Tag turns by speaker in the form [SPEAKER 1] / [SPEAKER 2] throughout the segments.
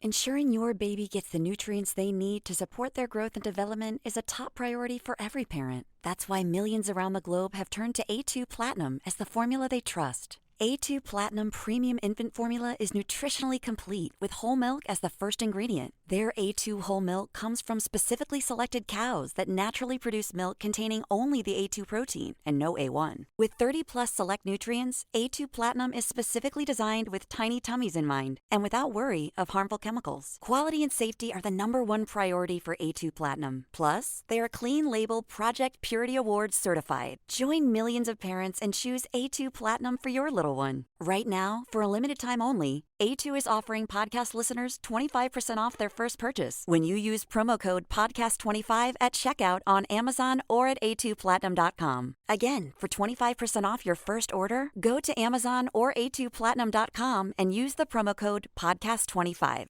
[SPEAKER 1] Ensuring your baby gets the nutrients they need to support their growth and development is a top priority for every parent. That's why millions around the globe have turned to A2 Platinum as the formula they trust. A2 Platinum Premium Infant Formula is nutritionally complete with whole milk as the first ingredient. Their A2 whole milk comes from specifically selected cows that naturally produce milk containing only the A2 protein and no A1. With 30 plus select nutrients, A2 Platinum is specifically designed with tiny tummies in mind and without worry of harmful chemicals. Quality and safety are the #1 priority for A2 Platinum. Plus, they are clean label Project Purity Awards certified. Join millions of parents and choose A2 Platinum for your little one. Right now, for a limited time only, A2 is offering podcast listeners 25% off their first purchase when you use promo code podcast25 at checkout on Amazon or at a2platinum.com. Again, for 25% off your first order, go to Amazon or a2platinum.com and use the promo code podcast25.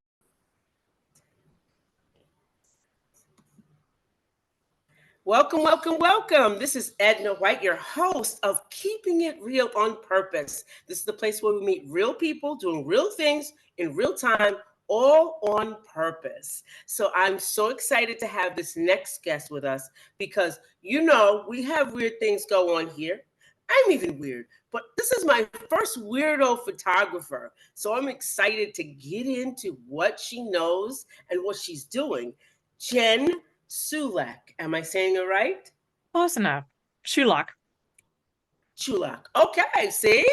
[SPEAKER 2] Welcome, welcome, welcome. This is Edna White, your host of Keeping It Real on Purpose. This is the place where we meet real people doing real things in real time, all on purpose. So I'm so excited to have this next guest with us because, we have weird things go on here. I'm even weird, but this is my first weirdo photographer. So I'm excited to get into what she knows and what she's doing. Jen Sulak. Am I saying it right?
[SPEAKER 3] Close enough. Sulak.
[SPEAKER 2] Chulak. Okay, see?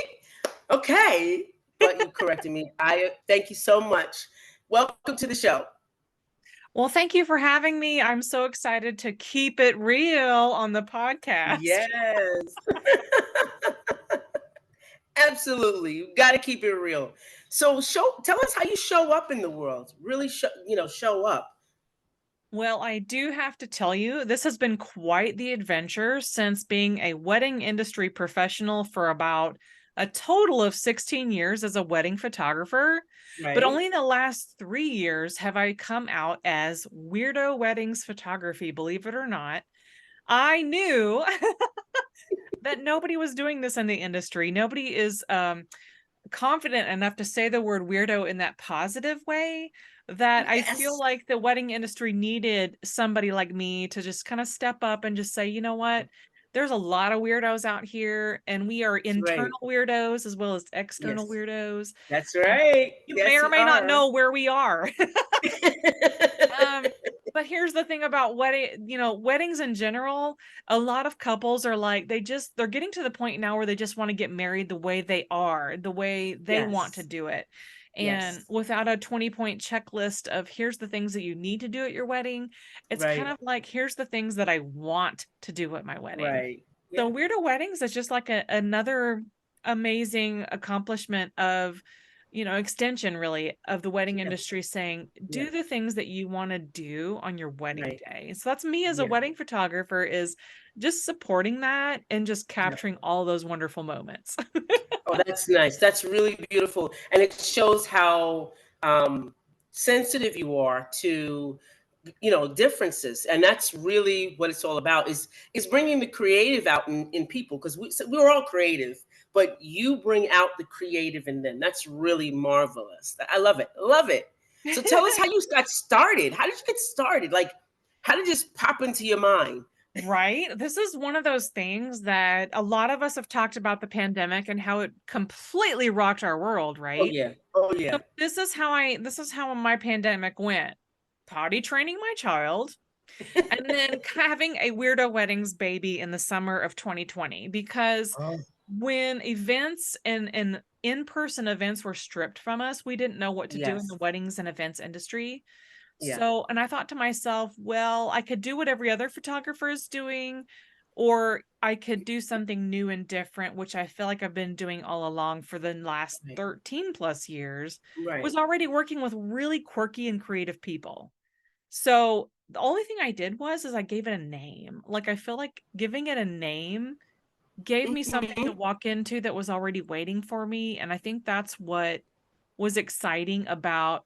[SPEAKER 2] Okay. But you corrected me. I thank you so much. Welcome to the show.
[SPEAKER 3] Well, thank you for having me. I'm so excited to keep it real on the podcast.
[SPEAKER 2] Yes. Absolutely. You got to keep it real. So tell us how you show up in the world. Really show up.
[SPEAKER 3] Well, I do have to tell you, this has been quite the adventure since being a wedding industry professional for about a total of 16 years as a wedding photographer.
[SPEAKER 2] Right.
[SPEAKER 3] But only in the last 3 years have I come out as Weirdo Weddings Photography, believe it or not. I knew that nobody was doing this in the industry. Nobody is confident enough to say the word weirdo in that positive way, that I feel like the wedding industry needed somebody like me to just kind of step up and just say, you know what, there's a lot of weirdos out here, and we are internal weirdos as well as external weirdos.
[SPEAKER 2] That's right.
[SPEAKER 3] You may or may not know where we are. But here's the thing about weddings in general. A lot of couples are like, they're getting to the point now where they just want to get married the way they are, the way they want to do it. And without a 20-point checklist of here's the things that you need to do at your wedding, it's kind of like, here's the things that I want to do at my wedding.
[SPEAKER 2] Right.
[SPEAKER 3] So Weirdo Weddings is just like another amazing accomplishment of, extension really of the wedding industry saying, do the things that you want to do on your wedding day. So that's me as a wedding photographer, is just supporting that and just capturing all those wonderful moments.
[SPEAKER 2] Oh, that's nice. That's really beautiful. And it shows how sensitive you are to, differences. And that's really what it's all about, is bringing the creative out in people, because we're all creative, but you bring out the creative in them. That's really marvelous. I love it. Love it. So tell us how you got started. How did you get started? Like, how did it just pop into your mind?
[SPEAKER 3] Right. This is one of those things that a lot of us have talked about, the pandemic and how it completely rocked our world, right?
[SPEAKER 2] Oh yeah. Oh yeah.
[SPEAKER 3] So this is how my pandemic went. Potty training my child, and then having a Weirdo Weddings baby in the summer of 2020, because when events and in-person events were stripped from us, we didn't know what to do in the weddings and events industry. So, and I thought to myself, well, I could do what every other photographer is doing, or I could do something new and different, which I feel like I've been doing all along for the last 13 plus years. Was already working with really quirky and creative people. So the only thing I did is I gave it a name. Like, I feel like giving it a name gave me something to walk into that was already waiting for me. And I think that's what was exciting about.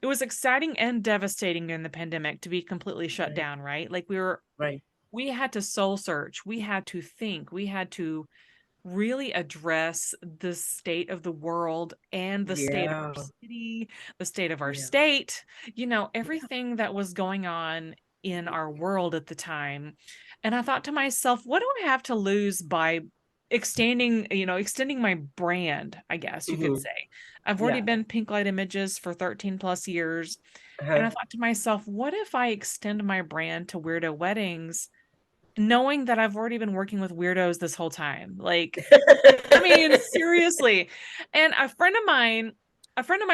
[SPEAKER 3] It was exciting and devastating in the pandemic to be completely shut down, right? Like we had to soul search. We had to think. We had to really address the state of the world and the state of our
[SPEAKER 2] Yeah.
[SPEAKER 3] city, the state of our
[SPEAKER 2] Yeah.
[SPEAKER 3] state, everything that was going on in our world at the time. And I thought to myself, what do I have to lose by extending my brand, I guess you could
[SPEAKER 2] Hmm.
[SPEAKER 3] say. I've already
[SPEAKER 2] Yeah.
[SPEAKER 3] been Pink Light Images for 13 plus years. And
[SPEAKER 2] Uh-huh.
[SPEAKER 3] I thought to myself, what if I extend my brand to weirdo weddings, knowing that I've already been working with weirdos this whole time? Like, I mean, seriously. And a friend of mine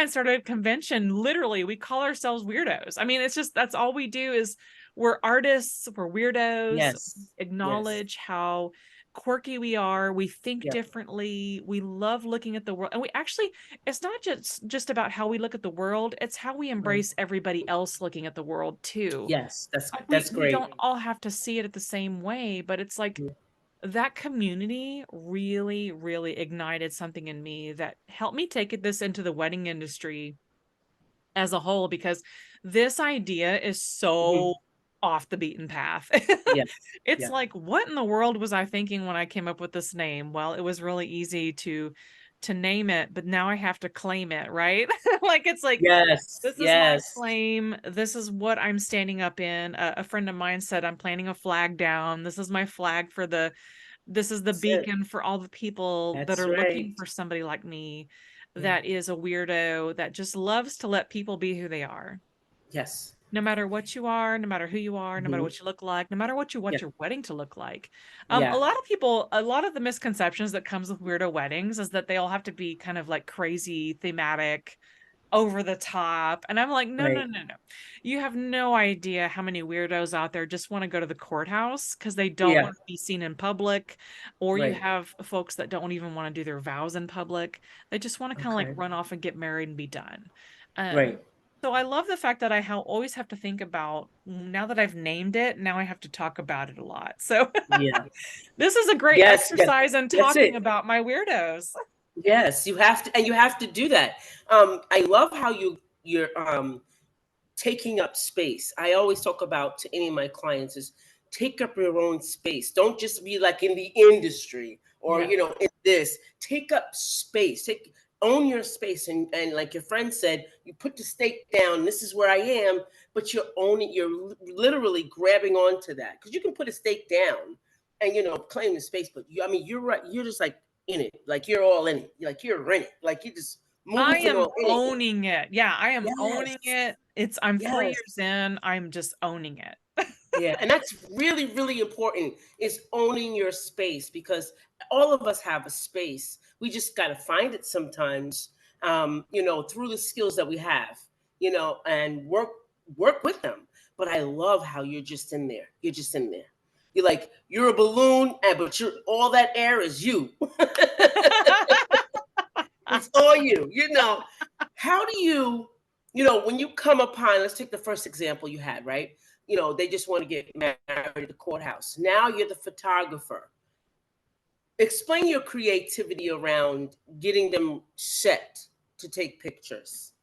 [SPEAKER 3] started a convention. Literally, we call ourselves weirdos. I mean, it's just, that's all we do is we're artists, we're weirdos,
[SPEAKER 2] Yes. Yes.
[SPEAKER 3] acknowledge how quirky we are. We think
[SPEAKER 2] Yep.
[SPEAKER 3] differently. We love looking at the world. And we actually, it's not just about how we look at the world, it's how we
[SPEAKER 2] Right.
[SPEAKER 3] embrace everybody else looking at the world too.
[SPEAKER 2] Yes. That's
[SPEAKER 3] Like we
[SPEAKER 2] that's
[SPEAKER 3] we
[SPEAKER 2] great.
[SPEAKER 3] don't all have to see it the same way, but it's like that community really, really ignited something in me that helped me take this into the wedding industry as a whole, because this idea is
[SPEAKER 2] Hmm.
[SPEAKER 3] so off the beaten path.
[SPEAKER 2] Yes.
[SPEAKER 3] It's
[SPEAKER 2] Yeah.
[SPEAKER 3] like, what in the world was I thinking when I came up with this name? Well, it was really easy to name it, but now I have to claim it, right? Like it's like,
[SPEAKER 2] Yes.
[SPEAKER 3] this is my
[SPEAKER 2] Yes.
[SPEAKER 3] claim. This is what I'm standing up in. A friend of mine said, I'm planting a flag down. This is my flag for this is the
[SPEAKER 2] That's it.
[SPEAKER 3] beacon for all the people that
[SPEAKER 2] That's
[SPEAKER 3] are looking
[SPEAKER 2] right.
[SPEAKER 3] for somebody like me
[SPEAKER 2] Yeah.
[SPEAKER 3] that is a weirdo that just loves to let people be who they are.
[SPEAKER 2] Yes.
[SPEAKER 3] No matter what you are, no matter who you are, no matter
[SPEAKER 2] Hmm.
[SPEAKER 3] what you look like, no matter what you want
[SPEAKER 2] Yeah.
[SPEAKER 3] your wedding to look like.
[SPEAKER 2] Yeah.
[SPEAKER 3] A lot of the misconceptions that comes with weirdo weddings is that they all have to be kind of like crazy, thematic, over the top. And I'm like, no, no,
[SPEAKER 2] Right.
[SPEAKER 3] no, no. You have no idea how many weirdos out there just want to go to the courthouse because they don't
[SPEAKER 2] Yeah.
[SPEAKER 3] want to be seen in public. Or you
[SPEAKER 2] Right.
[SPEAKER 3] have folks that don't even want to do their vows in public. They just want to kind of like
[SPEAKER 2] Okay.
[SPEAKER 3] run off and get married and be done. Um,
[SPEAKER 2] Right.
[SPEAKER 3] so I love the fact that always have to think about, now that I've named it, now I have to talk about it a lot. So
[SPEAKER 2] Yeah.
[SPEAKER 3] this is a great
[SPEAKER 2] Yes. Yes.
[SPEAKER 3] exercise in
[SPEAKER 2] That's
[SPEAKER 3] talking
[SPEAKER 2] it.
[SPEAKER 3] about my weirdos.
[SPEAKER 2] Yes. You have to, and you have to do that. I love how you're taking up space. I always talk about to any of my clients is take up your own space. Don't just be like in the industry or
[SPEAKER 3] Yes.
[SPEAKER 2] in this. Take up space. Own your space. And like your friend said, you put the stake down. This is where I am, but you're owning. You're literally grabbing onto that because you can put a stake down and claim the space. But I mean, you're right. You're just like in it. Like you're all in it. Like you're in it. Like you just
[SPEAKER 3] I
[SPEAKER 2] moving
[SPEAKER 3] am
[SPEAKER 2] all in it.
[SPEAKER 3] owning it. Yeah, I am owning
[SPEAKER 2] Yes.
[SPEAKER 3] it. I'm 3
[SPEAKER 2] Yes.
[SPEAKER 3] years in. I'm just owning it.
[SPEAKER 2] Yeah, and that's really, really important is owning your space because all of us have a space. We just got to find it sometimes, through the skills that we have, and work with them. But I love how you're just in there. You're just in there. You're a balloon, but you're all that air is you. It's all you. How do when you come upon, let's take the first example you had, right? They just want to get married at the courthouse. Now you're the photographer. Explain your creativity around getting them set to take pictures.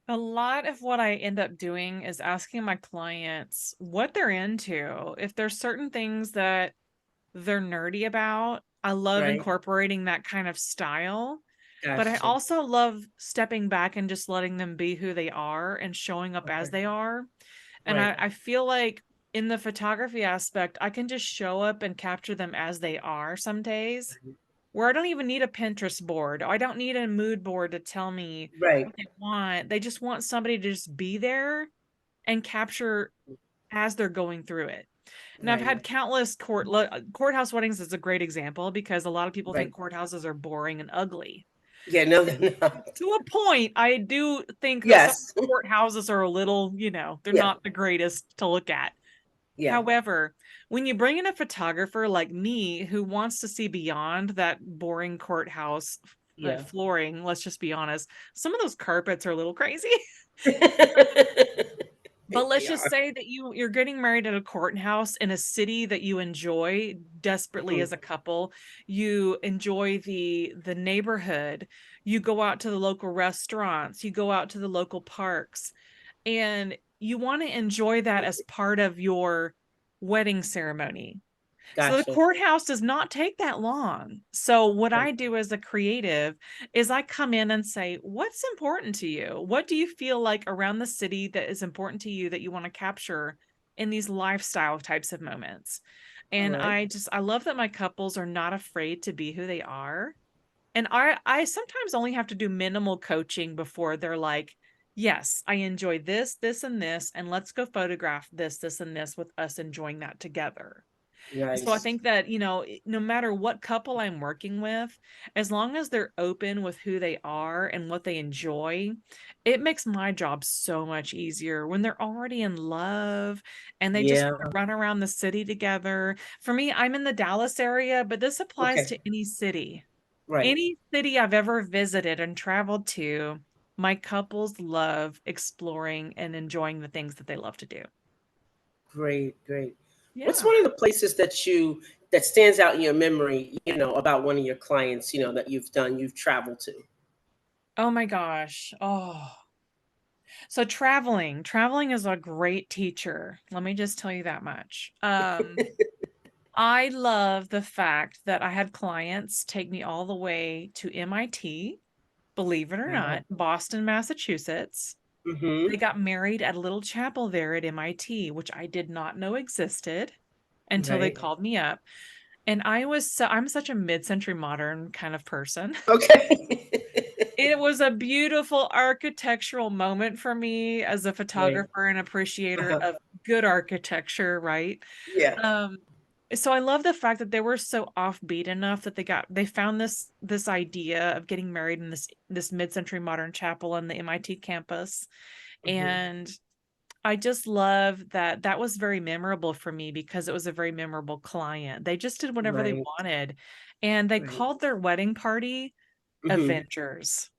[SPEAKER 3] A lot of what I end up doing is asking my clients what they're into. If there's certain things that they're nerdy about, I love
[SPEAKER 2] Right.
[SPEAKER 3] incorporating that kind of style. But I
[SPEAKER 2] Gotcha.
[SPEAKER 3] also love stepping back and just letting them be who they are and showing up as
[SPEAKER 2] Okay.
[SPEAKER 3] they are. And
[SPEAKER 2] Right.
[SPEAKER 3] I feel like in the photography aspect, I can just show up and capture them as they are some days, where I don't even need a Pinterest board. I don't need a mood board to tell me
[SPEAKER 2] Right.
[SPEAKER 3] what they want. They just want somebody to just be there and capture as they're going through it. And I've
[SPEAKER 2] Right.
[SPEAKER 3] had countless courthouse weddings is a great example because a lot of people
[SPEAKER 2] Right.
[SPEAKER 3] think courthouses are boring and ugly.
[SPEAKER 2] Yeah. No, they're not.
[SPEAKER 3] To a point, I do think that some
[SPEAKER 2] Yes.
[SPEAKER 3] courthouses are a little, they're
[SPEAKER 2] Yeah.
[SPEAKER 3] not the greatest to look at.
[SPEAKER 2] Yeah.
[SPEAKER 3] However, when you bring in a photographer like me who wants to see beyond that boring courthouse
[SPEAKER 2] Yeah.
[SPEAKER 3] flooring, let's just be honest, some of those carpets are a little crazy. But let's
[SPEAKER 2] They
[SPEAKER 3] just
[SPEAKER 2] are.
[SPEAKER 3] say that you're getting married at a courthouse in a city that you enjoy desperately
[SPEAKER 2] Mhm.
[SPEAKER 3] as a couple. You enjoy the neighborhood. You go out to the local restaurants, you go out to the local parks, and you want to enjoy that as part of your wedding ceremony. So the
[SPEAKER 2] Gotcha.
[SPEAKER 3] courthouse does not take that long. So what
[SPEAKER 2] Right.
[SPEAKER 3] I do as a creative is I come in and say, what's important to you? What do you feel like around the city that is important to you that you want to capture in these lifestyle types of moments?
[SPEAKER 2] All
[SPEAKER 3] And
[SPEAKER 2] right.
[SPEAKER 3] I love that my couples are not afraid to be who they are. And I sometimes only have to do minimal coaching before they're like, yes, I enjoy this, this, and this, and let's go photograph this, this, and this with us enjoying that together. So I
[SPEAKER 2] Nice.
[SPEAKER 3] think that, no matter what couple I'm working with, as long as they're open with who they are and what they enjoy, it makes my job so much easier when they're already in love and they just
[SPEAKER 2] Yeah.
[SPEAKER 3] want to run around the city together. For me, I'm in the Dallas area, but this applies
[SPEAKER 2] Okay.
[SPEAKER 3] to any city.
[SPEAKER 2] Right.
[SPEAKER 3] Any city I've ever visited and traveled to, my couples love exploring and enjoying the things that they love to do.
[SPEAKER 2] Great. Great. What's
[SPEAKER 3] Yeah.
[SPEAKER 2] one of the places that stands out in your memory, about one of your clients, that you've traveled to?
[SPEAKER 3] Oh my gosh. Oh. So traveling is a great teacher. Let me just tell you that much. I love the fact that I had clients take me all the way to MIT, believe it or
[SPEAKER 2] Wow.
[SPEAKER 3] not, Boston, Massachusetts. They
[SPEAKER 2] Mm-hmm.
[SPEAKER 3] got married at a little chapel there at MIT, which I did not know existed until they
[SPEAKER 2] Right.
[SPEAKER 3] called me up. And I'm such a mid-century modern kind of person.
[SPEAKER 2] Okay.
[SPEAKER 3] It was a beautiful architectural moment for me as a
[SPEAKER 2] Right.
[SPEAKER 3] photographer and appreciator
[SPEAKER 2] Uh-huh.
[SPEAKER 3] of good architecture, right?
[SPEAKER 2] Yeah.
[SPEAKER 3] Um, so I love the fact that they were so offbeat enough that they found this idea of getting married in this mid-century modern chapel on the MIT campus.
[SPEAKER 2] Hmm.
[SPEAKER 3] And I just love that that was very memorable for me because it was a very memorable client. They just did whatever they
[SPEAKER 2] Right.
[SPEAKER 3] wanted, and they
[SPEAKER 2] Right.
[SPEAKER 3] called their wedding party
[SPEAKER 2] Hmm.
[SPEAKER 3] Avengers.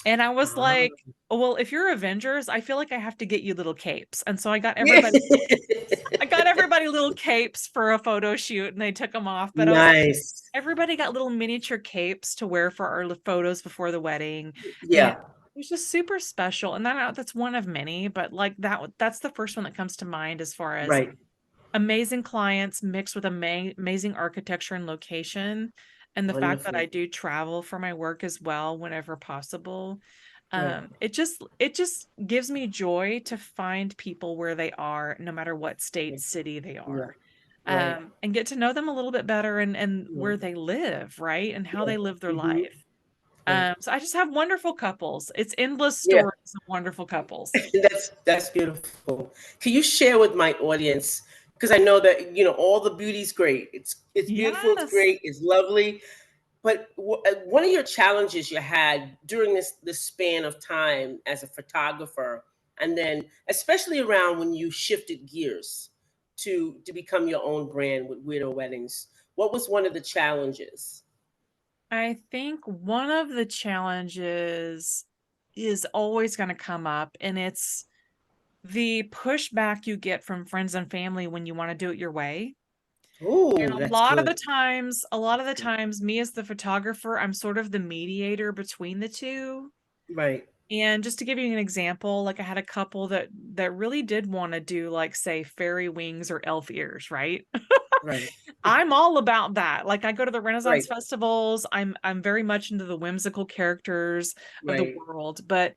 [SPEAKER 3] And I was like,
[SPEAKER 2] Ah.
[SPEAKER 3] well, if you're Avengers, I feel like I have to get you little capes. And so
[SPEAKER 2] Yeah.
[SPEAKER 3] I got everybody little capes for a photo shoot and they took them off. But I was like,
[SPEAKER 2] Nice.
[SPEAKER 3] everybody got little miniature capes to wear for our photos before the wedding. And
[SPEAKER 2] Yeah.
[SPEAKER 3] it was just super special. And that's one of many, but like that's the first one that comes to mind as far as
[SPEAKER 2] Right.
[SPEAKER 3] amazing clients mixed with amazing architecture and location. And the fact that I
[SPEAKER 2] Wonderful.
[SPEAKER 3] do travel for my work as well whenever possible.
[SPEAKER 2] Right.
[SPEAKER 3] It just gives me joy to find people where they are, no matter what state,
[SPEAKER 2] Yeah.
[SPEAKER 3] city they
[SPEAKER 2] Yeah.
[SPEAKER 3] are.
[SPEAKER 2] Right.
[SPEAKER 3] And get to know them a little bit better and
[SPEAKER 2] Yeah.
[SPEAKER 3] where they live, right? And how
[SPEAKER 2] Yeah.
[SPEAKER 3] they live their
[SPEAKER 2] Hmm.
[SPEAKER 3] life.
[SPEAKER 2] Right.
[SPEAKER 3] So I just have wonderful couples. It's endless
[SPEAKER 2] Yeah.
[SPEAKER 3] stories of wonderful couples.
[SPEAKER 2] That's beautiful. Can you share with my audience? Because I know that all the beauty's great. It's beautiful. It's
[SPEAKER 3] Yes.
[SPEAKER 2] great. It's lovely. But one of your challenges you had during this span of time as a photographer, and then especially around when you shifted gears to become your own brand with Weirdo Weddings, what was one of the challenges?
[SPEAKER 3] I think one of the challenges is always going to come up, and it's the pushback you get from friends and family when you want to do it your way. And
[SPEAKER 2] Oh, that's good.
[SPEAKER 3] a lot of
[SPEAKER 2] That's
[SPEAKER 3] the
[SPEAKER 2] good.
[SPEAKER 3] times, me as the photographer, I'm sort of the mediator between the two.
[SPEAKER 2] Right.
[SPEAKER 3] And just to give you an example, like I had a couple that really did want to do like say fairy wings or elf ears, right?
[SPEAKER 2] Right.
[SPEAKER 3] I'm all about that. Like I go to the Renaissance
[SPEAKER 2] Right.
[SPEAKER 3] festivals. I'm very much into the whimsical characters of the
[SPEAKER 2] Right.
[SPEAKER 3] world, but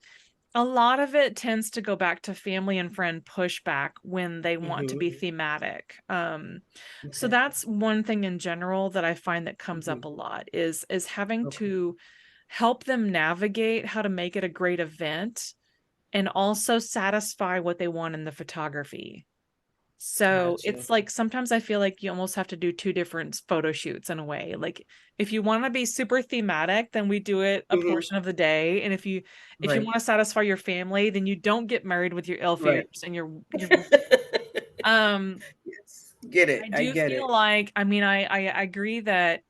[SPEAKER 3] a lot of it tends to go back to family and friend pushback when they want to
[SPEAKER 2] Hmm.
[SPEAKER 3] be thematic. So
[SPEAKER 2] Okay.
[SPEAKER 3] that's one thing in general that I find that comes
[SPEAKER 2] Hmm.
[SPEAKER 3] up a lot is having
[SPEAKER 2] Okay.
[SPEAKER 3] to help them navigate how to make it a great event and also satisfy what they want in the photography. So
[SPEAKER 2] Gotcha.
[SPEAKER 3] it's like sometimes I feel like you almost have to do two different photo shoots in a way. Like if you want to be super thematic, then we do it a
[SPEAKER 2] Hmm.
[SPEAKER 3] portion of the day. And if you
[SPEAKER 2] Right.
[SPEAKER 3] want to satisfy your family, then you don't get married with your elf ears
[SPEAKER 2] Right.
[SPEAKER 3] and your um
[SPEAKER 2] Yes. Get
[SPEAKER 3] I
[SPEAKER 2] it. I
[SPEAKER 3] do
[SPEAKER 2] get
[SPEAKER 3] feel
[SPEAKER 2] it.
[SPEAKER 3] like I agree that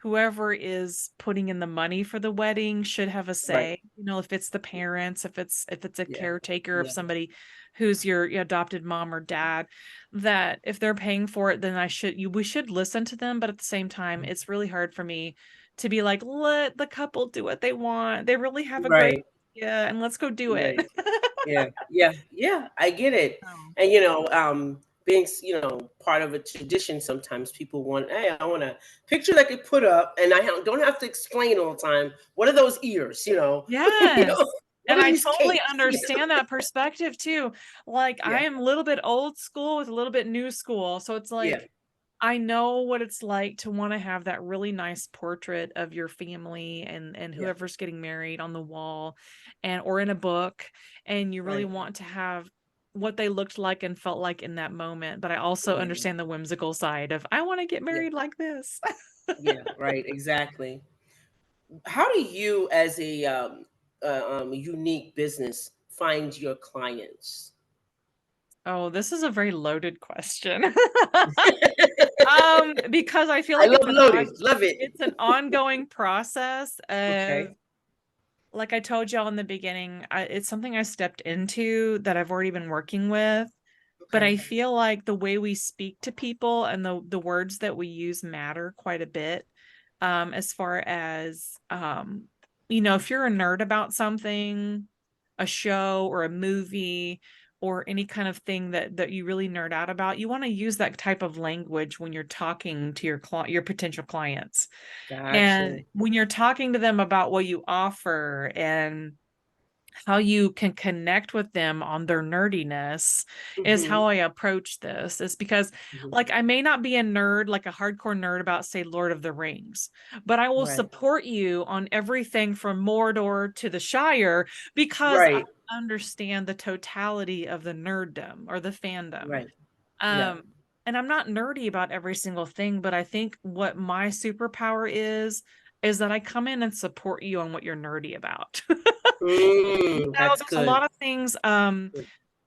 [SPEAKER 3] whoever is putting in the money for the wedding should have a
[SPEAKER 2] Right.
[SPEAKER 3] say. If it's the parents, if it's a
[SPEAKER 2] Yeah.
[SPEAKER 3] caretaker of
[SPEAKER 2] Yeah.
[SPEAKER 3] somebody who's your adopted mom or dad, that if they're paying for it, then we should listen to them. But at the same time, it's really hard for me to be like, let the couple do what they want. They really have a great
[SPEAKER 2] Right.
[SPEAKER 3] idea and let's go do it.
[SPEAKER 2] Right. Yeah. Yeah. Yeah. I get it.
[SPEAKER 3] Oh.
[SPEAKER 2] And being, part of a tradition, sometimes people want, hey, I want a picture that I could put up, and I don't have to explain all the time. What are those ears?
[SPEAKER 3] Yes.
[SPEAKER 2] What
[SPEAKER 3] And
[SPEAKER 2] are
[SPEAKER 3] I
[SPEAKER 2] these
[SPEAKER 3] totally
[SPEAKER 2] capes?
[SPEAKER 3] understand that perspective too. Like I
[SPEAKER 2] Yeah,
[SPEAKER 3] am a little bit old school with a little bit new school. So it's
[SPEAKER 2] yeah,
[SPEAKER 3] like I know what it's like to want to have that really nice portrait of your family and
[SPEAKER 2] yeah.
[SPEAKER 3] whoever's getting married on the wall or in a book, and you really
[SPEAKER 2] Right.
[SPEAKER 3] want to have what they looked like and felt like in that moment. But I also
[SPEAKER 2] Yeah,
[SPEAKER 3] understand the whimsical side of I want to get
[SPEAKER 2] yeah,
[SPEAKER 3] married like this.
[SPEAKER 2] yeah. Right. Exactly. How do you, as a unique business, find your clients?
[SPEAKER 3] Oh, this is a very loaded question. Because I feel
[SPEAKER 2] I
[SPEAKER 3] like
[SPEAKER 2] love loaded. Love it.
[SPEAKER 3] it's an ongoing process of,
[SPEAKER 2] Okay.
[SPEAKER 3] like I told y'all in the beginning, it's something I stepped into that I've already been working with. But
[SPEAKER 2] Okay.
[SPEAKER 3] I feel like the way we speak to people and the words that we use matter quite a bit. As far as if you're a nerd about something, a show or a movie or any kind of thing that you really nerd out about, you want to use that type of language when you're talking to your potential clients.
[SPEAKER 2] Gotcha.
[SPEAKER 3] And when you're talking to them about what you offer and how you can connect with them on their nerdiness is
[SPEAKER 2] Mm-hmm.
[SPEAKER 3] how I approach this. Is because
[SPEAKER 2] Hmm.
[SPEAKER 3] like I may not be a nerd, like a hardcore nerd about say Lord of the Rings, but I will
[SPEAKER 2] Right.
[SPEAKER 3] support you on everything from Mordor to the Shire because I
[SPEAKER 2] Right.
[SPEAKER 3] understand the totality of the nerddom or the fandom.
[SPEAKER 2] Right. Yeah.
[SPEAKER 3] Um and I'm not nerdy about every single thing, but I think what my superpower is that I come in and support you on what you're nerdy about.
[SPEAKER 2] That's
[SPEAKER 3] There's a
[SPEAKER 2] good.
[SPEAKER 3] lot of things,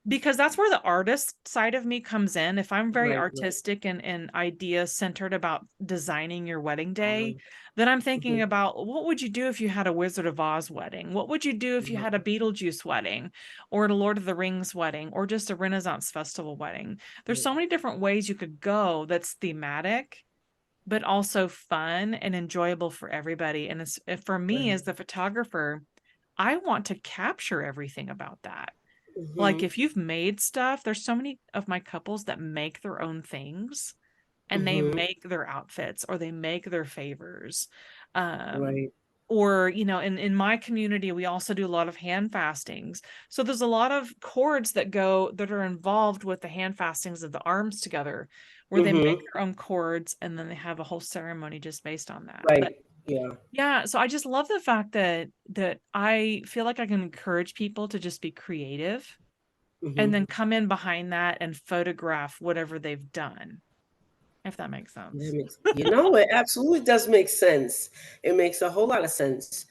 [SPEAKER 3] because that's where the artist side of me comes in. If I'm very
[SPEAKER 2] Right. Right.
[SPEAKER 3] artistic and idea centered about designing your wedding day,
[SPEAKER 2] Um,
[SPEAKER 3] then I'm thinking
[SPEAKER 2] mhm.
[SPEAKER 3] about what would you do if you had a Wizard of Oz wedding? What would you do if you had a Beetlejuice wedding or a Lord of the Rings wedding or just a Renaissance festival wedding? There's so many different ways you could go that's thematic, but also fun and enjoyable for everybody. And for me
[SPEAKER 2] Right.
[SPEAKER 3] as the photographer, I want to capture everything about that. Like
[SPEAKER 2] Mm-hmm.
[SPEAKER 3] if you've made stuff, there's so many of my couples that make their own things and they
[SPEAKER 2] Mm-hmm.
[SPEAKER 3] make their outfits or they make their favors. Um,
[SPEAKER 2] Right.
[SPEAKER 3] or, in my community, we also do a lot of hand fastings. So there's a lot of cords that are involved with the hand fastings of the arms together, where they make
[SPEAKER 2] Mm-hmm.
[SPEAKER 3] their own cords and then they have a whole ceremony just based on that. But
[SPEAKER 2] Right. Yeah.
[SPEAKER 3] yeah, so I just love the fact that I feel like I can encourage people to just be creative and
[SPEAKER 2] Mm-hmm.
[SPEAKER 3] then come in behind that and photograph whatever they've done, if that makes
[SPEAKER 2] That
[SPEAKER 3] sense.
[SPEAKER 2] makes, it absolutely does make sense. It makes a whole lot of sense.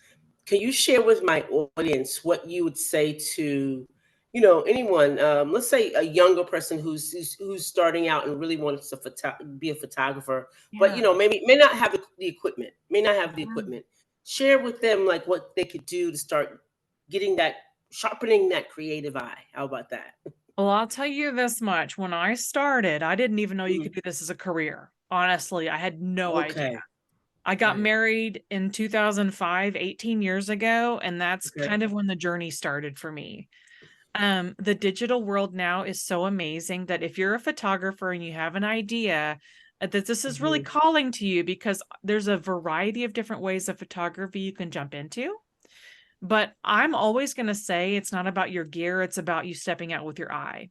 [SPEAKER 2] Can you share with my audience what you would say to, anyone? Let's say a younger person who's starting out and really wants to be a photographer, but
[SPEAKER 3] Yeah.
[SPEAKER 2] maybe may not have the equipment, may not have the
[SPEAKER 3] Yeah.
[SPEAKER 2] equipment. Share with them like what they could do to start getting that, sharpening that creative eye. How about that?
[SPEAKER 3] Well, I'll tell you this much. When I started, I didn't even know you
[SPEAKER 2] Mhm.
[SPEAKER 3] could do this as a career. Honestly, I had no idea.
[SPEAKER 2] Okay.
[SPEAKER 3] I got
[SPEAKER 2] Right.
[SPEAKER 3] married in 2005, 18 years ago, and that's
[SPEAKER 2] Okay.
[SPEAKER 3] kind of when the journey started for me. The digital world now is so amazing that if you're a photographer and you have an idea, that this is really
[SPEAKER 2] Hmm.
[SPEAKER 3] calling to you because there's a variety of different ways of photography you can jump into. But I'm always going to say it's not about your gear, it's about you stepping out with your eye.
[SPEAKER 2] Oh,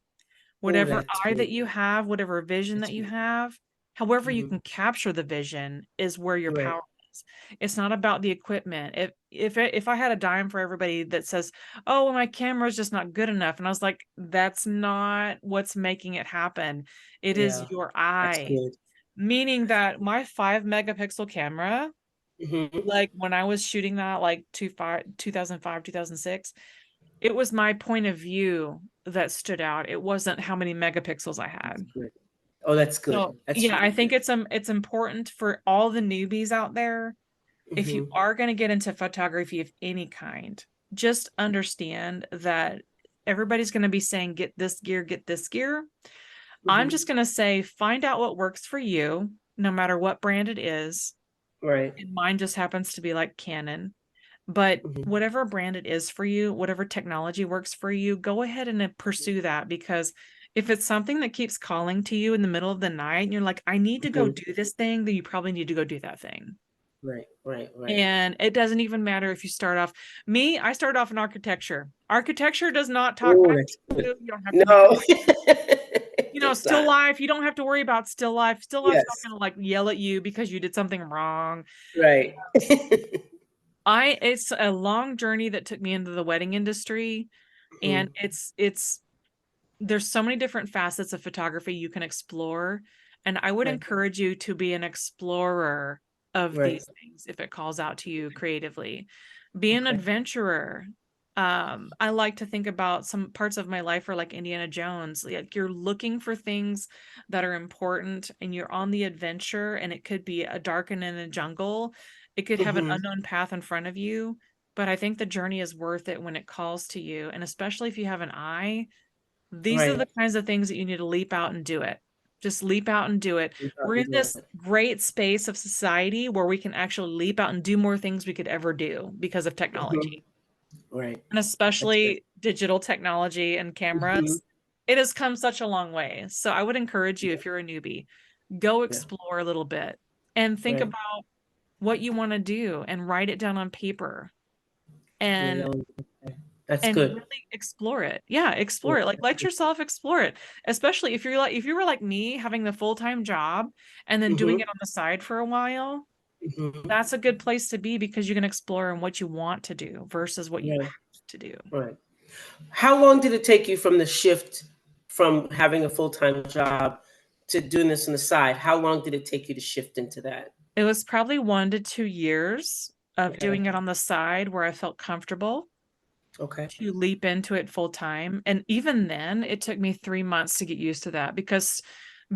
[SPEAKER 3] Whatever
[SPEAKER 2] that's
[SPEAKER 3] eye
[SPEAKER 2] good.
[SPEAKER 3] that you have, whatever vision
[SPEAKER 2] That's
[SPEAKER 3] that you
[SPEAKER 2] good.
[SPEAKER 3] have, however you
[SPEAKER 2] Hmm.
[SPEAKER 3] can capture the vision is where your
[SPEAKER 2] Right.
[SPEAKER 3] power is. It's not about the equipment. If I had a dime for everybody that says, "Oh, my camera's just not good enough," and I was like, "That's not what's making it happen. It
[SPEAKER 2] Yeah.
[SPEAKER 3] is your
[SPEAKER 2] That's
[SPEAKER 3] eye."
[SPEAKER 2] good.
[SPEAKER 3] Meaning that my 5 megapixel camera,
[SPEAKER 2] Mhm.
[SPEAKER 3] like when I was shooting that, like 2005, 2006, it was my point of view that stood out. It wasn't how many megapixels I
[SPEAKER 2] That's
[SPEAKER 3] had.
[SPEAKER 2] good. Oh, that's good.
[SPEAKER 3] So
[SPEAKER 2] That's
[SPEAKER 3] yeah, I
[SPEAKER 2] really
[SPEAKER 3] think
[SPEAKER 2] good.
[SPEAKER 3] it's important for all the newbies out there. If you
[SPEAKER 2] Mhm.
[SPEAKER 3] are going to get into photography of any kind, just understand that everybody's going to be saying, get this gear, get this gear. I'm
[SPEAKER 2] Mhm.
[SPEAKER 3] just going to say, find out what works for you, no matter what brand it is.
[SPEAKER 2] Right.
[SPEAKER 3] And mine just happens to be like Canon. But
[SPEAKER 2] Mhm.
[SPEAKER 3] whatever brand it is for you, whatever technology works for you, go ahead and pursue that because If it's something that keeps calling to you in the middle of the night and you're like, I need to go do this thing, then you probably need to go do that thing.
[SPEAKER 2] Right.
[SPEAKER 3] And it doesn't even matter if you start off. I started off in architecture. Architecture does not talk
[SPEAKER 2] Oh,
[SPEAKER 3] back
[SPEAKER 2] that's
[SPEAKER 3] to
[SPEAKER 2] good.
[SPEAKER 3] you. You don't have to be,
[SPEAKER 2] No,
[SPEAKER 3] still
[SPEAKER 2] it's not.
[SPEAKER 3] life. You don't have to worry about still life. Still life's not
[SPEAKER 2] Yes,
[SPEAKER 3] going to like yell at you because you did something wrong.
[SPEAKER 2] right.
[SPEAKER 3] It's a long journey that took me into the wedding industry. And there's so many different facets of photography you can explore. And I would
[SPEAKER 2] Right.
[SPEAKER 3] encourage you to be an explorer of
[SPEAKER 2] Right.
[SPEAKER 3] these things if it calls out to you creatively. Be an
[SPEAKER 2] Okay.
[SPEAKER 3] adventurer. I like to think about some parts of my life are like Indiana Jones. Like you're looking for things that are important and you're on the adventure, and it could be a dark and in a jungle. It could have an unknown path in front of you, but I think the journey is worth it when it calls to you. And especially if you have an eye, these are
[SPEAKER 2] Right.
[SPEAKER 3] the kinds of things that you need to leap out and do it. Just leap out and do it. We're in this great space of society where we can actually leap out and do more things we could ever do because of technology.
[SPEAKER 2] Right.
[SPEAKER 3] And especially digital technology and cameras. It has come such a long way. So I would encourage you, if you're a newbie, go explore a little bit and think
[SPEAKER 2] Right.
[SPEAKER 3] about what you want to do and write it down on paper and
[SPEAKER 2] That's good.
[SPEAKER 3] really explore it. Yeah, explore it. Like let yourself explore it. Especially if you were like me, having the full-time job and then doing it on the side for a while, that's a good place to be because you can explore and what you want to do versus what you
[SPEAKER 2] Right.
[SPEAKER 3] have to do.
[SPEAKER 2] Right. How long did it take you from the shift from having a full-time job to doing this on the side? How long did it take you to shift into that?
[SPEAKER 3] It was probably 1 to 2 years of
[SPEAKER 2] Okay.
[SPEAKER 3] doing it on the side where I felt comfortable
[SPEAKER 2] Okay.
[SPEAKER 3] to leap into it full time. And even then, it took me 3 months to get used to that because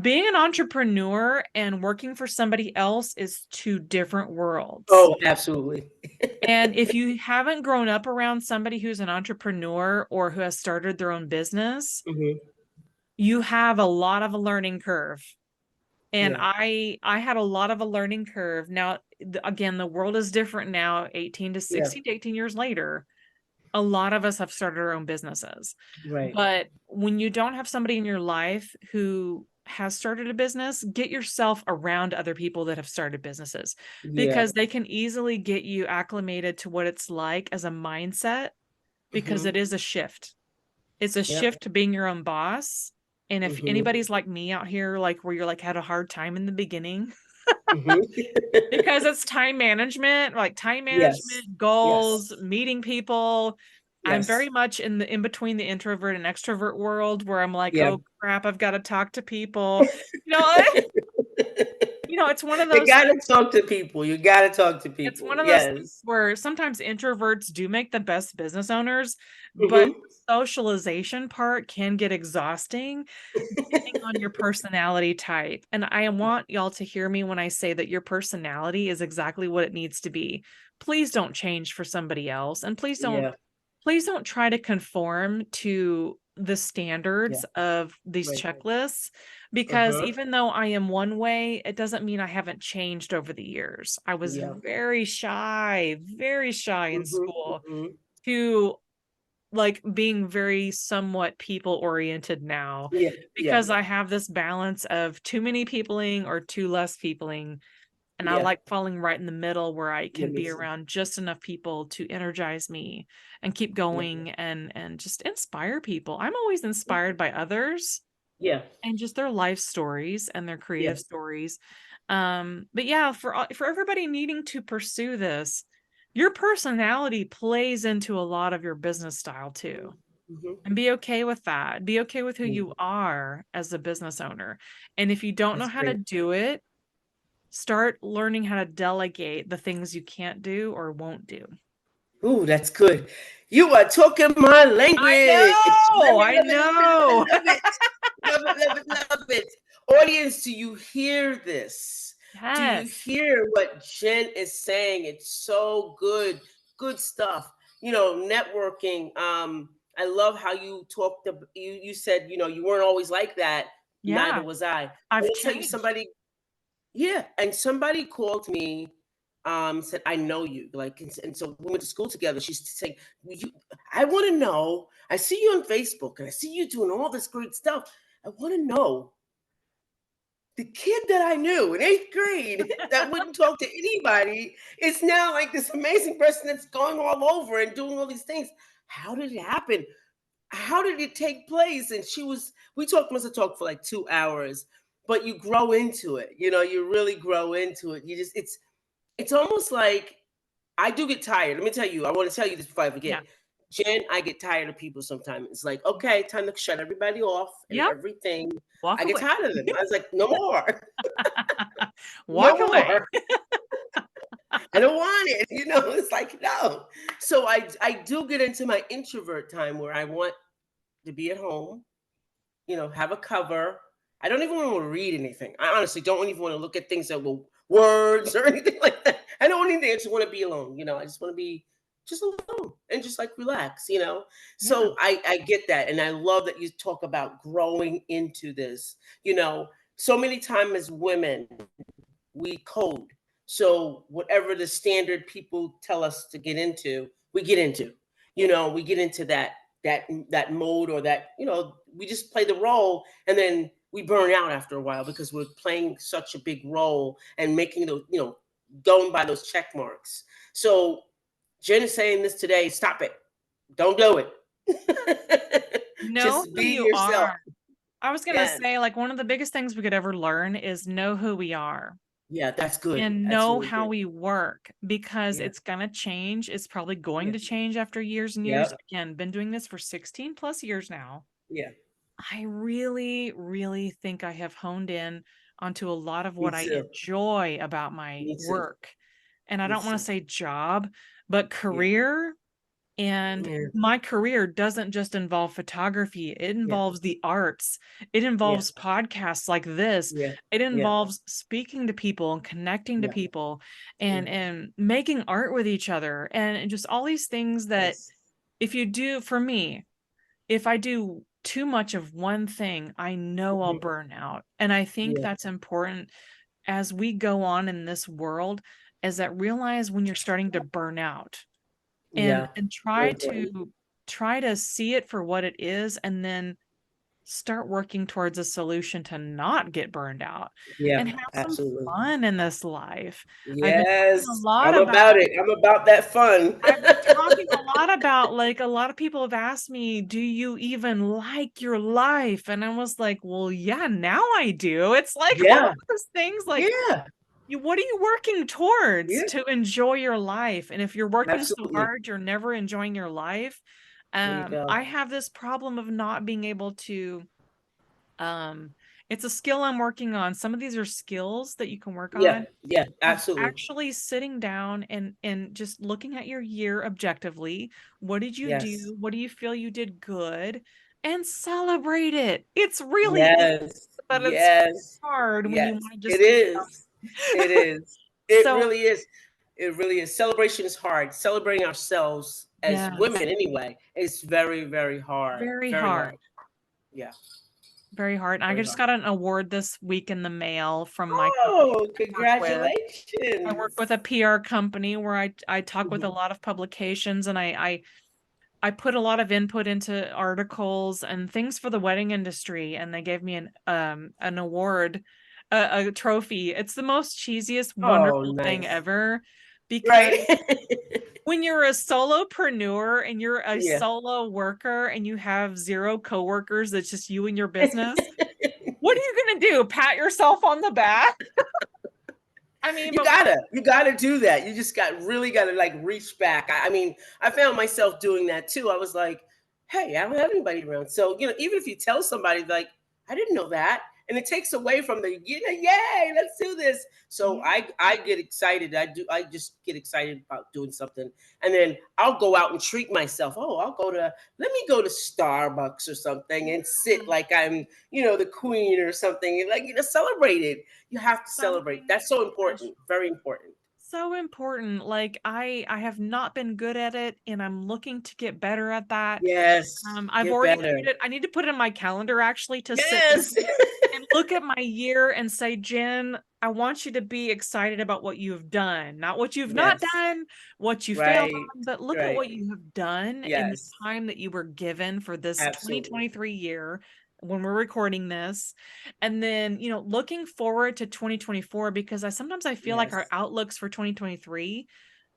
[SPEAKER 3] being an entrepreneur and working for somebody else is two different worlds.
[SPEAKER 2] Oh, absolutely.
[SPEAKER 3] And if you haven't grown up around somebody who's an entrepreneur or who has started their own business, you have a lot of a learning curve. And
[SPEAKER 2] Yeah.
[SPEAKER 3] I had a lot of a learning curve. Now, again, the world is different now, 18 to 16 to 18 years later. A lot of us have started our own businesses.
[SPEAKER 2] Right.
[SPEAKER 3] But when you don't have somebody in your life who has started a business, get yourself around other people that have started businesses because they can easily get you acclimated to what it's like as a mindset because it is a shift. It's a shift to being your own boss. And if anybody's like me out here, like where you're like had a hard time in the beginning, because it's time management,
[SPEAKER 2] Yes. Yes.
[SPEAKER 3] goals, meeting people. I'm very
[SPEAKER 2] Yes.
[SPEAKER 3] much in between the introvert and extrovert world where I'm like,
[SPEAKER 2] Yeah.
[SPEAKER 3] oh crap, I've got to talk to people. You know, it's one of
[SPEAKER 2] You
[SPEAKER 3] those
[SPEAKER 2] gotta
[SPEAKER 3] things.
[SPEAKER 2] talk to people. You gotta talk to
[SPEAKER 3] It's
[SPEAKER 2] people.
[SPEAKER 3] one of those things
[SPEAKER 2] Yes.
[SPEAKER 3] where sometimes introverts do make the best business owners, but the socialization part can get exhausting depending on your personality type. And I want y'all to hear me when I say that your personality is exactly what it needs to be. Please don't change for somebody else. And
[SPEAKER 2] Yeah.
[SPEAKER 3] please don't try to conform to the
[SPEAKER 2] Yeah.
[SPEAKER 3] standards of these
[SPEAKER 2] Right.
[SPEAKER 3] checklists because even though I am one way, it doesn't mean I haven't changed over the years. I was
[SPEAKER 2] Yeah.
[SPEAKER 3] very shy in school
[SPEAKER 2] Mhm.
[SPEAKER 3] to like being very somewhat people oriented now
[SPEAKER 2] Yeah. Yeah.
[SPEAKER 3] because I have this balance of too many peopling or too less peopling. And I
[SPEAKER 2] Yeah.
[SPEAKER 3] like falling right in the middle where I
[SPEAKER 2] Yeah.
[SPEAKER 3] can
[SPEAKER 2] Me
[SPEAKER 3] be
[SPEAKER 2] too.
[SPEAKER 3] around just enough people to energize me and keep
[SPEAKER 2] Yeah.
[SPEAKER 3] going and just inspire people. I'm always inspired by others
[SPEAKER 2] Yeah.
[SPEAKER 3] and just their life stories and their
[SPEAKER 2] Yeah.
[SPEAKER 3] creative stories. But yeah, for everybody needing to pursue this, your personality plays into a lot of your business style too.
[SPEAKER 2] Mhm.
[SPEAKER 3] And be okay with that. Be okay with who
[SPEAKER 2] Mm.
[SPEAKER 3] you are as a business owner. And if you don't know
[SPEAKER 2] That's
[SPEAKER 3] how to
[SPEAKER 2] great.
[SPEAKER 3] do it, start learning how to delegate the things you can't do or won't do.
[SPEAKER 2] Ooh, that's good. You are talking my
[SPEAKER 3] I
[SPEAKER 2] language.
[SPEAKER 3] know. I
[SPEAKER 2] Love
[SPEAKER 3] know.
[SPEAKER 2] it. Love it. Love it. Love it. Audience, do you hear this? Do you
[SPEAKER 3] Yes.
[SPEAKER 2] hear what Jen is saying? It's so good. Good stuff. Networking. I love how you talked. You said, you weren't always like that. Neither
[SPEAKER 3] Yeah.
[SPEAKER 2] was I. I
[SPEAKER 3] I've
[SPEAKER 2] will tell you
[SPEAKER 3] changed.
[SPEAKER 2] somebody. Yeah, and somebody called me, said, "I know you." Like, and so we went to school together. She's saying, "I want to know. I see you on Facebook, and I see you doing all this great stuff." I want to know the kid that I knew in 8th grade that wouldn't talk to anybody is now like this amazing person that's going all over and doing all these things. How did it happen? How did it take place? And we must have talked for like 2 hours, but you grow into it. You really grow into it. It's almost like I do get tired. Let me tell you, I want to tell you this before I forget.
[SPEAKER 3] Yeah.
[SPEAKER 2] Jen, I get tired of people sometimes. It's like, okay, time to shut everybody off and
[SPEAKER 3] Yep.
[SPEAKER 2] everything.
[SPEAKER 3] Walk
[SPEAKER 2] I get
[SPEAKER 3] away.
[SPEAKER 2] tired of them. I was like, no more.
[SPEAKER 3] Walk
[SPEAKER 2] No
[SPEAKER 3] away.
[SPEAKER 2] more. I don't want it. It's like, no. So I do get into my introvert time where I want to be at home, have a cover. I don't even want to read anything. I honestly don't even want to look at things that will words or anything like that. I don't want anything. I just want to be alone. I just want to be just alone and just like relax.
[SPEAKER 3] Yeah.
[SPEAKER 2] So I get that. And I love that you talk about growing into this. So many times as women, we code. So whatever the standard people tell us to get into, we get into. We get into that mode, or that we just play the role, and then we burn out after a while because we're playing such a big role and making those going by those check marks. So Jen is saying this today: stop it, don't do it.
[SPEAKER 3] Know
[SPEAKER 2] Just
[SPEAKER 3] who
[SPEAKER 2] be
[SPEAKER 3] you
[SPEAKER 2] yourself.
[SPEAKER 3] are. I was going to
[SPEAKER 2] Yes.
[SPEAKER 3] say, like, one of the biggest things we could ever learn is know who we are
[SPEAKER 2] Yeah, that's good.
[SPEAKER 3] and
[SPEAKER 2] That's
[SPEAKER 3] know
[SPEAKER 2] really
[SPEAKER 3] how
[SPEAKER 2] good.
[SPEAKER 3] we work, because
[SPEAKER 2] Yeah.
[SPEAKER 3] it's going to change. It's probably going
[SPEAKER 2] Yeah.
[SPEAKER 3] to change after years and years.
[SPEAKER 2] Yep.
[SPEAKER 3] Again, been doing this for 16 plus years now.
[SPEAKER 2] Yeah.
[SPEAKER 3] I really, really think I have honed in onto a lot of
[SPEAKER 2] Me
[SPEAKER 3] what I
[SPEAKER 2] too.
[SPEAKER 3] enjoy about my
[SPEAKER 2] Me too.
[SPEAKER 3] work. And I
[SPEAKER 2] Me
[SPEAKER 3] don't want
[SPEAKER 2] too.
[SPEAKER 3] to say job, but
[SPEAKER 2] Yeah.
[SPEAKER 3] career. And
[SPEAKER 2] Yeah.
[SPEAKER 3] my career doesn't just involve photography. It
[SPEAKER 2] Yeah.
[SPEAKER 3] involves the arts. It
[SPEAKER 2] Yeah.
[SPEAKER 3] involves podcasts like this.
[SPEAKER 2] Yeah.
[SPEAKER 3] It
[SPEAKER 2] Yeah.
[SPEAKER 3] involves speaking to people and connecting to
[SPEAKER 2] Yeah.
[SPEAKER 3] people
[SPEAKER 2] Yeah.
[SPEAKER 3] and making art with each other and just all these things that
[SPEAKER 2] Yes.
[SPEAKER 3] if you do, for me, if I do too much of one thing, I know I'll
[SPEAKER 2] Mhm.
[SPEAKER 3] burn out. And I think
[SPEAKER 2] Yeah.
[SPEAKER 3] that's important as we go on in this world, is that realize when you're starting to burn out and
[SPEAKER 2] Yeah. Very important.
[SPEAKER 3] try to see it for what it is, and then start working towards a solution to not get burned out
[SPEAKER 2] Yeah.
[SPEAKER 3] and have some
[SPEAKER 2] Absolutely.
[SPEAKER 3] fun in this life. I've been talking a
[SPEAKER 2] Yes.
[SPEAKER 3] lot
[SPEAKER 2] I'm about
[SPEAKER 3] about
[SPEAKER 2] it. I'm about that fun.
[SPEAKER 3] I've been talking a lot about, like, a lot of people have asked me, do you even like your life? And I was like, well, yeah, now I do. It's like one of
[SPEAKER 2] Yeah.
[SPEAKER 3] those things, like,
[SPEAKER 2] Yeah.
[SPEAKER 3] what are you working towards
[SPEAKER 2] Yeah.
[SPEAKER 3] to enjoy your life? And if you're working so
[SPEAKER 2] Absolutely.
[SPEAKER 3] hard, you're never enjoying your life.
[SPEAKER 2] There you go.
[SPEAKER 3] I have this problem of not being able to, um, it's a skill I'm working on. Some of these are skills that you can work
[SPEAKER 2] Yeah.
[SPEAKER 3] on,
[SPEAKER 2] Yeah.
[SPEAKER 3] of
[SPEAKER 2] Absolutely.
[SPEAKER 3] actually sitting down and just looking at your year objectively. What did you
[SPEAKER 2] Yes.
[SPEAKER 3] do? What do you feel you did good? And celebrate it. It's really easy,
[SPEAKER 2] Yes.
[SPEAKER 3] but it's
[SPEAKER 2] Yes.
[SPEAKER 3] hard when you
[SPEAKER 2] Yes.
[SPEAKER 3] want to
[SPEAKER 2] It
[SPEAKER 3] just keep
[SPEAKER 2] is. It
[SPEAKER 3] going.
[SPEAKER 2] is. It
[SPEAKER 3] So,
[SPEAKER 2] really is. It really is. Celebration is hard. Celebrating ourselves as women,
[SPEAKER 3] yes,
[SPEAKER 2] anyway, is very, very hard.
[SPEAKER 3] very
[SPEAKER 2] Very hard.
[SPEAKER 3] hard.
[SPEAKER 2] Yeah.
[SPEAKER 3] Very hard. And I
[SPEAKER 2] Very
[SPEAKER 3] just
[SPEAKER 2] hard.
[SPEAKER 3] got an award this week in the mail from my company
[SPEAKER 2] Oh,
[SPEAKER 3] I work with. I work
[SPEAKER 2] congratulations.
[SPEAKER 3] with a PR company where I talk with a
[SPEAKER 2] Mhm.
[SPEAKER 3] lot of publications, and I put a lot of input into articles and things for the wedding industry, and they gave me an award, a trophy. It's the most cheesiest,
[SPEAKER 2] Oh,
[SPEAKER 3] wonderful thing
[SPEAKER 2] nice.
[SPEAKER 3] ever, because
[SPEAKER 2] Right.
[SPEAKER 3] when you're a solopreneur and you're a
[SPEAKER 2] Yeah.
[SPEAKER 3] solo worker and you have zero coworkers, it's just you and your business. What are you gonna do? Pat yourself on the back? I mean, but
[SPEAKER 2] You gotta do that. You just really gotta like reach back. I mean, I found myself doing that too. I was like, hey, I don't have anybody around. So, even if you tell somebody like, I didn't know that, and it takes away from the, yay, let's do this. So
[SPEAKER 3] yeah,
[SPEAKER 2] I get excited. I just get excited about doing something. And then I'll go out and treat myself. Oh, let me go to Starbucks or something and sit
[SPEAKER 3] yeah,
[SPEAKER 2] like I'm, the queen or something. And like, celebrate it. You have to celebrate.
[SPEAKER 3] something
[SPEAKER 2] That's so
[SPEAKER 3] special.
[SPEAKER 2] important. Very important.
[SPEAKER 3] So important. Like I have not been good at it, and I'm looking to get better at that.
[SPEAKER 2] Yes.
[SPEAKER 3] I've
[SPEAKER 2] Get
[SPEAKER 3] already
[SPEAKER 2] better.
[SPEAKER 3] made it. I need to put it in my calendar actually to sit
[SPEAKER 2] Yes.
[SPEAKER 3] and look at my year and say, Jen, I want you to be excited about what you've done, not what you've not
[SPEAKER 2] Yes.
[SPEAKER 3] done, what you failed
[SPEAKER 2] Right.
[SPEAKER 3] on, but look at
[SPEAKER 2] Right.
[SPEAKER 3] what you have done in the
[SPEAKER 2] Yes.
[SPEAKER 3] time that you were given for this
[SPEAKER 2] Absolutely.
[SPEAKER 3] 2023 year. when we're recording this. And then, looking forward to 2024, because sometimes I feel like our
[SPEAKER 2] Yes.
[SPEAKER 3] outlooks for 2023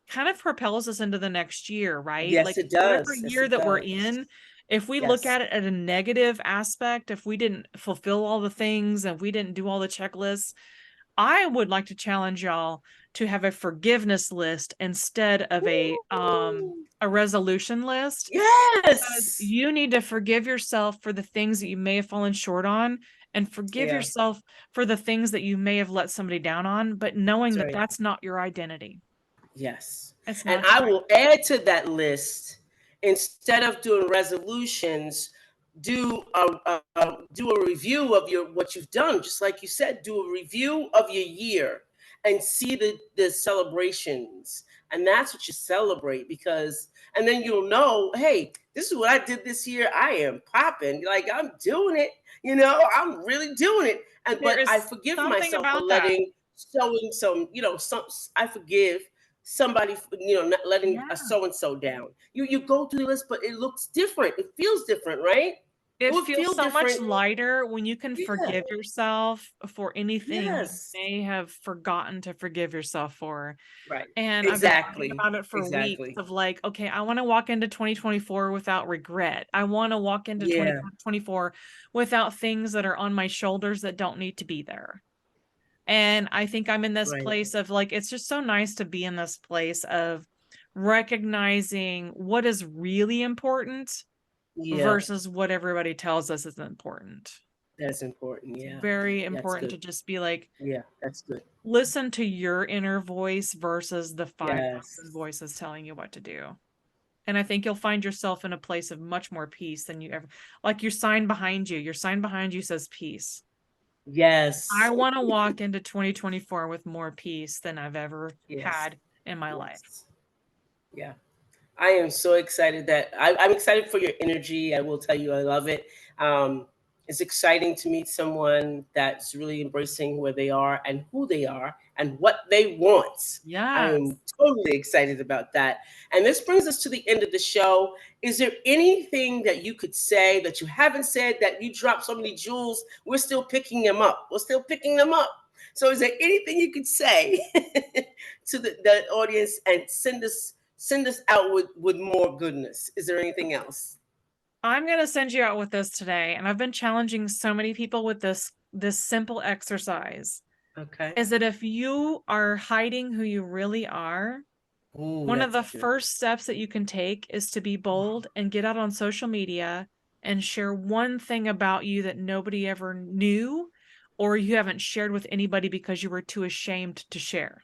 [SPEAKER 3] kind of propels us into the next year, right?
[SPEAKER 2] Yes,
[SPEAKER 3] Like
[SPEAKER 2] it
[SPEAKER 3] whatever
[SPEAKER 2] does. Yes,
[SPEAKER 3] year
[SPEAKER 2] it
[SPEAKER 3] that we're
[SPEAKER 2] does.
[SPEAKER 3] in, if we look
[SPEAKER 2] Yes.
[SPEAKER 3] at it at a negative aspect, if we didn't fulfill all the things and we didn't do all the checklists, I would like to challenge y'all to have a forgiveness list instead of a
[SPEAKER 2] Woo!
[SPEAKER 3] resolution list. Because
[SPEAKER 2] Yes.
[SPEAKER 3] you need to forgive yourself for the things that you may have fallen short on, and forgive
[SPEAKER 2] Yeah,
[SPEAKER 3] yourself for the things that you may have let somebody down on, but knowing
[SPEAKER 2] that's
[SPEAKER 3] that
[SPEAKER 2] right.
[SPEAKER 3] that's not your identity.
[SPEAKER 2] Yes.
[SPEAKER 3] It's
[SPEAKER 2] And
[SPEAKER 3] not
[SPEAKER 2] I
[SPEAKER 3] your
[SPEAKER 2] will
[SPEAKER 3] identity.
[SPEAKER 2] add to that list, instead of doing resolutions, do a review of what you've done. Just like you said, do a review of your year and see the celebrations. And that's what you celebrate, because and then you'll know, hey, this is what I did this year. I am popping. Like, I'm doing it. I'm really doing it. And
[SPEAKER 3] There
[SPEAKER 2] but I
[SPEAKER 3] is
[SPEAKER 2] forgive
[SPEAKER 3] something
[SPEAKER 2] myself for
[SPEAKER 3] about that.
[SPEAKER 2] letting so and so, I forgive somebody for, not letting a
[SPEAKER 3] Yeah.
[SPEAKER 2] so and so down. You go through the list, but it looks different. It feels different, right? It
[SPEAKER 3] It
[SPEAKER 2] would
[SPEAKER 3] feels
[SPEAKER 2] feel
[SPEAKER 3] so much
[SPEAKER 2] different.
[SPEAKER 3] lighter when you can
[SPEAKER 2] Yeah.
[SPEAKER 3] forgive yourself for anything you
[SPEAKER 2] Yes.
[SPEAKER 3] may have forgotten to forgive yourself for.
[SPEAKER 2] Right.
[SPEAKER 3] And I've been talking
[SPEAKER 2] Exactly.
[SPEAKER 3] about it for weeks
[SPEAKER 2] Exactly.
[SPEAKER 3] of like, okay, I want to walk into 2024 without regret. I want to walk into
[SPEAKER 2] Yeah.
[SPEAKER 3] 2024 without things that are on my shoulders that don't need to be there. And I think I'm in this
[SPEAKER 2] Right.
[SPEAKER 3] place of like, it's just so nice to be in this place of recognizing what is really important
[SPEAKER 2] Yeah.
[SPEAKER 3] versus what everybody tells us is important.
[SPEAKER 2] That's important.
[SPEAKER 3] It's
[SPEAKER 2] Yeah.
[SPEAKER 3] very
[SPEAKER 2] That's
[SPEAKER 3] important
[SPEAKER 2] good.
[SPEAKER 3] to just be like,
[SPEAKER 2] Yeah. That's good.
[SPEAKER 3] listen to your inner voice versus the 5,000
[SPEAKER 2] Yes.
[SPEAKER 3] voices telling you what to do. And I think you'll find yourself in a place of much more peace than you ever, like your sign behind you. Your sign behind you says peace. I
[SPEAKER 2] Yes.
[SPEAKER 3] want to walk into 2024 with more peace than I've ever
[SPEAKER 2] Yes.
[SPEAKER 3] had in my life.
[SPEAKER 2] Yes. Yeah. I am so excited I'm excited for your energy. I will tell you, I love it. Um, it's exciting to meet someone that's really embracing where they are and who they are and what they want. I
[SPEAKER 3] Yes.
[SPEAKER 2] am totally excited about that. And this brings us to the end of the show. Is there anything that you could say that you haven't said, that you dropped so many jewels? We're still picking them up. We're still picking them up. So is there anything you could say to the audience and send us out with more goodness? Is there anything else?
[SPEAKER 3] I'm going to send you out with this today. And I've been challenging so many people with this simple exercise.
[SPEAKER 2] Okay.
[SPEAKER 3] Is that if you are hiding who you really are,
[SPEAKER 2] Ooh,
[SPEAKER 3] one of
[SPEAKER 2] that's
[SPEAKER 3] the
[SPEAKER 2] good.
[SPEAKER 3] first steps that you can take is to be bold and get out on social media and share one thing about you that nobody ever knew, or you haven't shared with anybody because you were too ashamed to share.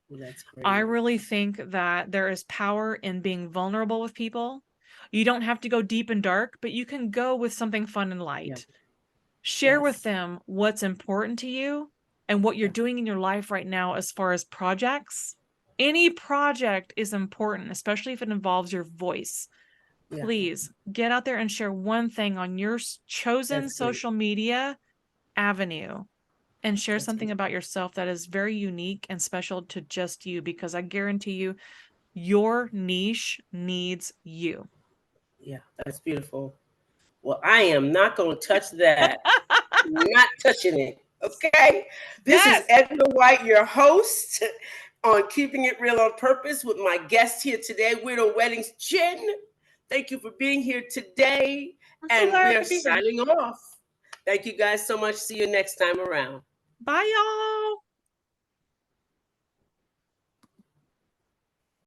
[SPEAKER 2] That's
[SPEAKER 3] I
[SPEAKER 2] great.
[SPEAKER 3] really think that there is power in being vulnerable with people. You don't have to go deep and dark, but you can go with something fun and
[SPEAKER 2] Yeah.
[SPEAKER 3] light. Share with
[SPEAKER 2] Yes.
[SPEAKER 3] them what's important to you and what you're
[SPEAKER 2] Yeah.
[SPEAKER 3] doing in your life right now as far as projects. Any project is important, especially if it involves your voice.
[SPEAKER 2] Yeah.
[SPEAKER 3] Please get out there and share one thing on your chosen
[SPEAKER 2] That's great.
[SPEAKER 3] social media avenue and share
[SPEAKER 2] That's
[SPEAKER 3] something
[SPEAKER 2] beautiful.
[SPEAKER 3] about yourself that is very unique and special to just you, because I guarantee you, your niche needs you.
[SPEAKER 2] Yeah, that's beautiful. Well, I am not going to touch that. Not touching it. Okay. This is
[SPEAKER 3] Yes.
[SPEAKER 2] Edna White, your host on Keeping It Real on Purpose, with my guest here today, Widow Weddings, Jen. Thank you for being here today.
[SPEAKER 3] I'm so
[SPEAKER 2] And we
[SPEAKER 3] glad
[SPEAKER 2] are
[SPEAKER 3] to be here.
[SPEAKER 2] signing off. Thank you guys so much. See you next time around.
[SPEAKER 3] Bye, y'all.